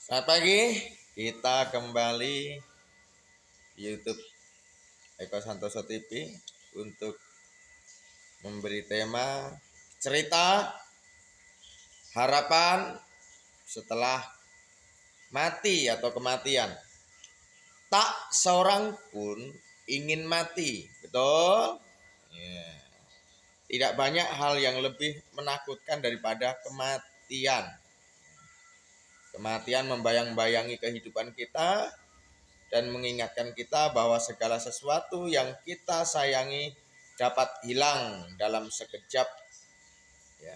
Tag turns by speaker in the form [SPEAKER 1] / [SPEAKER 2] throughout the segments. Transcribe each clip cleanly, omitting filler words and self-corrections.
[SPEAKER 1] Selamat pagi, kita kembali di YouTube Eko Santoso TV untuk memberi tema cerita harapan setelah mati atau kematian. Tak seorang pun ingin mati, betul? Ya. Tidak banyak hal yang lebih menakutkan daripada kematian. Kematian membayang-bayangi kehidupan kita dan mengingatkan kita bahwa segala sesuatu yang kita sayangi dapat hilang dalam sekejap, ya,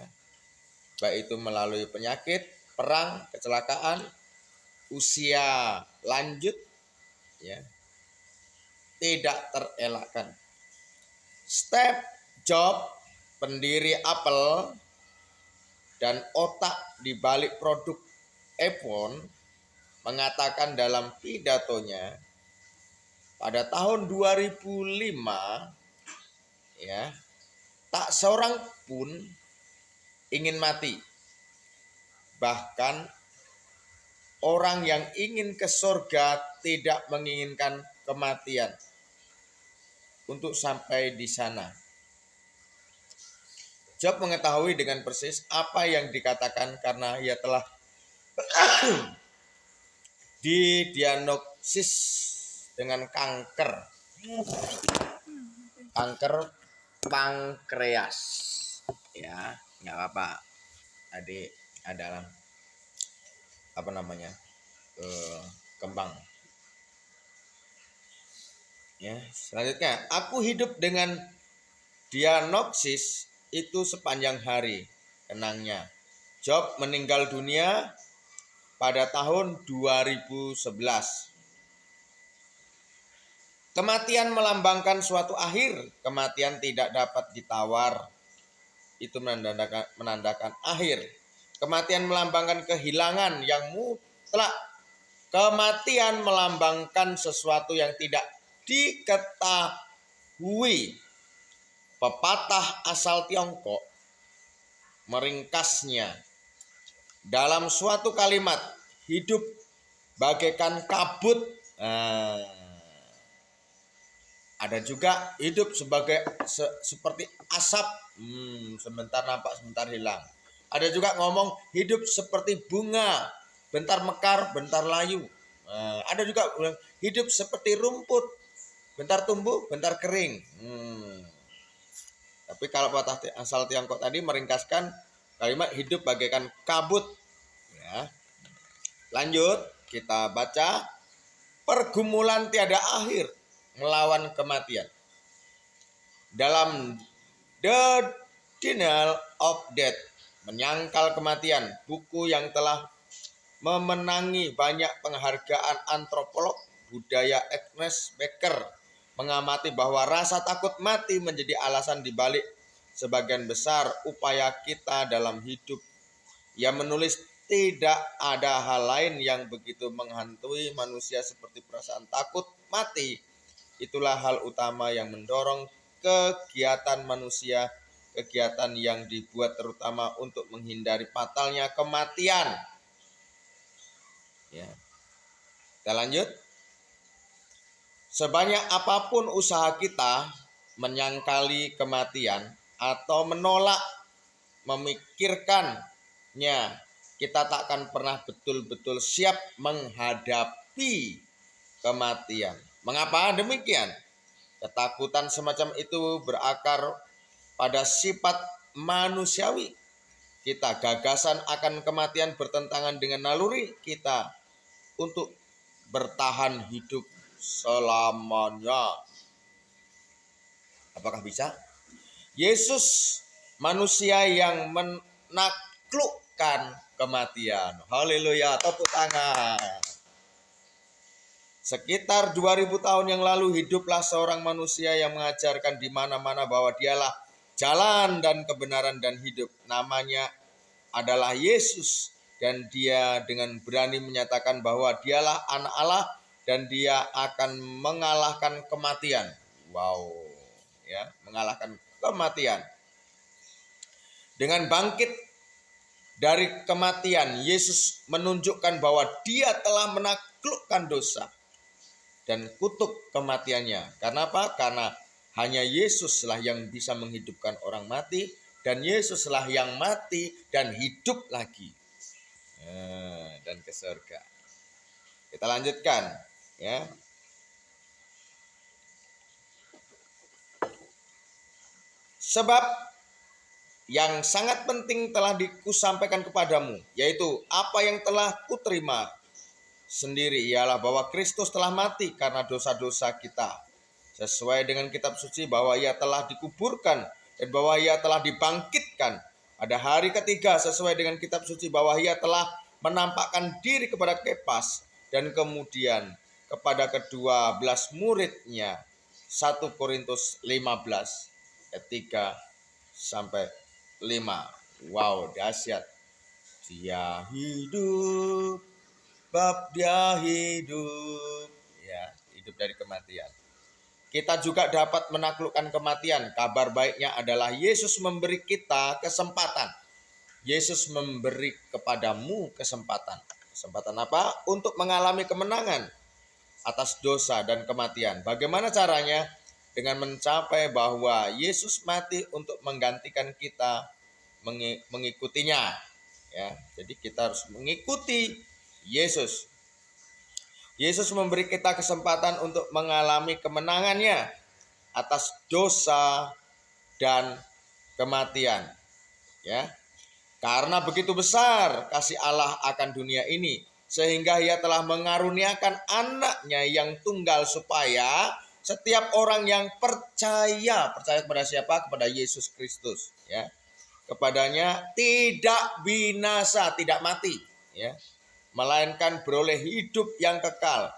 [SPEAKER 1] baik itu melalui penyakit, perang, kecelakaan, usia lanjut, ya, tidak terelakkan. Steve Jobs, pendiri Apple dan otak di balik produk iPhone, mengatakan dalam pidatonya pada tahun 2005, ya, tak seorang pun ingin mati. Bahkan orang yang ingin ke surga tidak menginginkan kematian untuk sampai di sana. Job mengetahui dengan persis apa yang dikatakan karena ia telah didiagnosis dengan kanker pankreas. Ya, nggak apa-apa. Adik adalah kembang. Ya, selanjutnya, aku hidup dengan diagnosis itu sepanjang hari, kenangnya. Job meninggal dunia pada tahun 2011. Kematian melambangkan suatu akhir. Kematian tidak dapat ditawar. Itu menandakan akhir. Kematian melambangkan kehilangan yang mutlak. Kematian melambangkan sesuatu yang tidak diketahui. Pepatah asal Tiongkok meringkasnya dalam suatu kalimat, hidup bagaikan kabut. Ada juga hidup seperti asap, sebentar nampak sebentar hilang. Ada juga ngomong hidup seperti bunga, bentar mekar bentar layu. Ada juga hidup seperti rumput, bentar tumbuh bentar kering. Tapi kalau patah asal Tiongkok tadi meringkaskan kalimat hidup bagaikan kabut. Ya. Lanjut, kita baca pergumulan tiada akhir melawan kematian. Dalam The Denial of Death, menyangkal kematian, buku yang telah memenangi banyak penghargaan antropolog budaya Agnes Becker mengamati bahwa rasa takut mati menjadi alasan dibalik sebagian besar upaya kita dalam hidup. Ia menulis tidak ada hal lain yang begitu menghantui manusia seperti perasaan takut mati. Itulah hal utama yang mendorong kegiatan manusia, kegiatan yang dibuat terutama untuk menghindari fatalnya kematian. Ya. Kita lanjut. Sebanyak apapun usaha kita menyangkali kematian atau menolak memikirkannya, kita tak akan pernah betul-betul siap menghadapi kematian. Mengapa demikian? Ketakutan semacam itu berakar pada sifat manusiawi kita. Gagasan akan kematian bertentangan dengan naluri kita untuk bertahan hidup selamanya. Apakah bisa? Yesus manusia yang menaklukkan kematian. Haleluya, tepuk tangan. Sekitar 2000 tahun yang lalu hiduplah seorang manusia yang mengajarkan di mana-mana bahwa dialah jalan dan kebenaran dan hidup. Namanya adalah Yesus, dan dia dengan berani menyatakan bahwa dialah anak Allah dan dia akan mengalahkan kematian. Wow, ya, mengalahkan kematian. Dengan bangkit dari kematian, Yesus menunjukkan bahwa dia telah menaklukkan dosa dan kutuk kematiannya. Karena apa? Karena hanya Yesuslah yang bisa menghidupkan orang mati, dan Yesuslah yang mati dan hidup lagi dan ke surga. Kita lanjutkan ya. Sebab yang sangat penting telah kusampaikan kepadamu, yaitu apa yang telah kuterima sendiri, ialah bahwa Kristus telah mati karena dosa-dosa kita, sesuai dengan kitab suci, bahwa ia telah dikuburkan dan bahwa ia telah dibangkitkan pada hari ketiga, sesuai dengan kitab suci, bahwa ia telah menampakkan diri kepada Kefas dan kemudian kepada kedua belas muridnya. 1 Korintus 15 ayat 3 sampai 5. Wow, dahsyat. Dia hidup, bab dia hidup. Ya, hidup dari kematian. Kita juga dapat menaklukkan kematian. Kabar baiknya adalah Yesus memberi kita kesempatan. Yesus memberi kepadamu kesempatan. Kesempatan apa? Untuk mengalami kemenangan atas dosa dan kematian. Bagaimana caranya? Dengan mencapai bahwa Yesus mati untuk menggantikan kita, mengikutinya. Ya, jadi kita harus mengikuti Yesus. Yesus memberi kita kesempatan untuk mengalami kemenangannya atas dosa dan kematian. Ya, karena begitu besar kasih Allah akan dunia ini, sehingga ia telah mengaruniakan anaknya yang tunggal, supaya setiap orang yang percaya kepada siapa? Kepada Yesus Kristus, ya, kepadanya tidak binasa, tidak mati, ya, melainkan beroleh hidup yang kekal.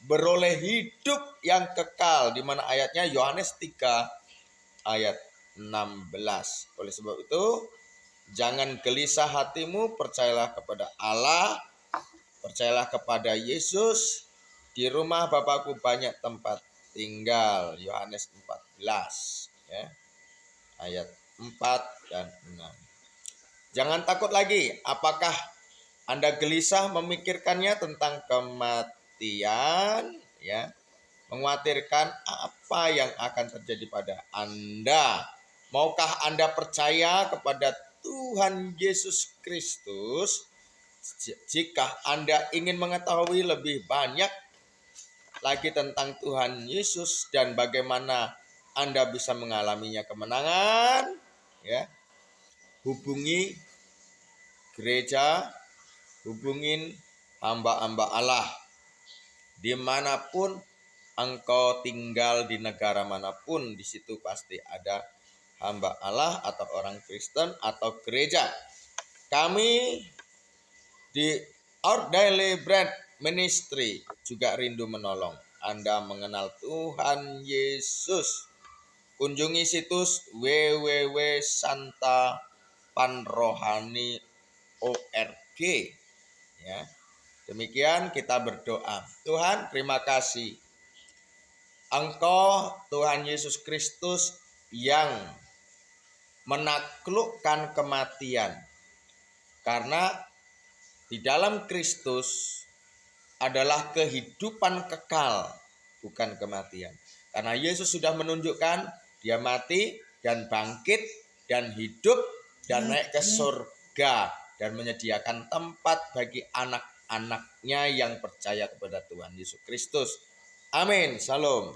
[SPEAKER 1] Beroleh hidup yang kekal, di mana ayatnya Yohanes 3 ayat 16. Oleh sebab itu, jangan gelisah hatimu, percayalah kepada Allah, percayalah kepada Yesus. Di rumah Bapakku banyak tempat tinggal. Yohanes 14 ya, ayat 4 dan 6. Jangan takut lagi. Apakah Anda gelisah memikirkannya tentang kematian, ya? Mengkhawatirkan apa yang akan terjadi pada Anda? Maukah Anda percaya kepada Tuhan Yesus Kristus? Jika Anda ingin mengetahui lebih banyak lagi tentang Tuhan Yesus dan bagaimana Anda bisa mengalaminya kemenangan, ya, hubungi gereja, hubungin hamba-hamba Allah. Dimanapun engkau tinggal, di negara manapun, di situ pasti ada hamba Allah atau orang Kristen atau gereja. Kami di Our Daily Bread Ministry juga rindu menolong Anda mengenal Tuhan Yesus. Kunjungi situs www.santapanrohani.org, ya. Demikian kita berdoa. Tuhan, terima kasih. Engkau Tuhan Yesus Kristus yang menaklukkan kematian. Karena di dalam Kristus adalah kehidupan kekal, bukan kematian. Karena Yesus sudah menunjukkan dia mati dan bangkit dan hidup dan naik ke surga dan menyediakan tempat bagi anak-anaknya yang percaya kepada Tuhan Yesus Kristus. Amin. Shalom.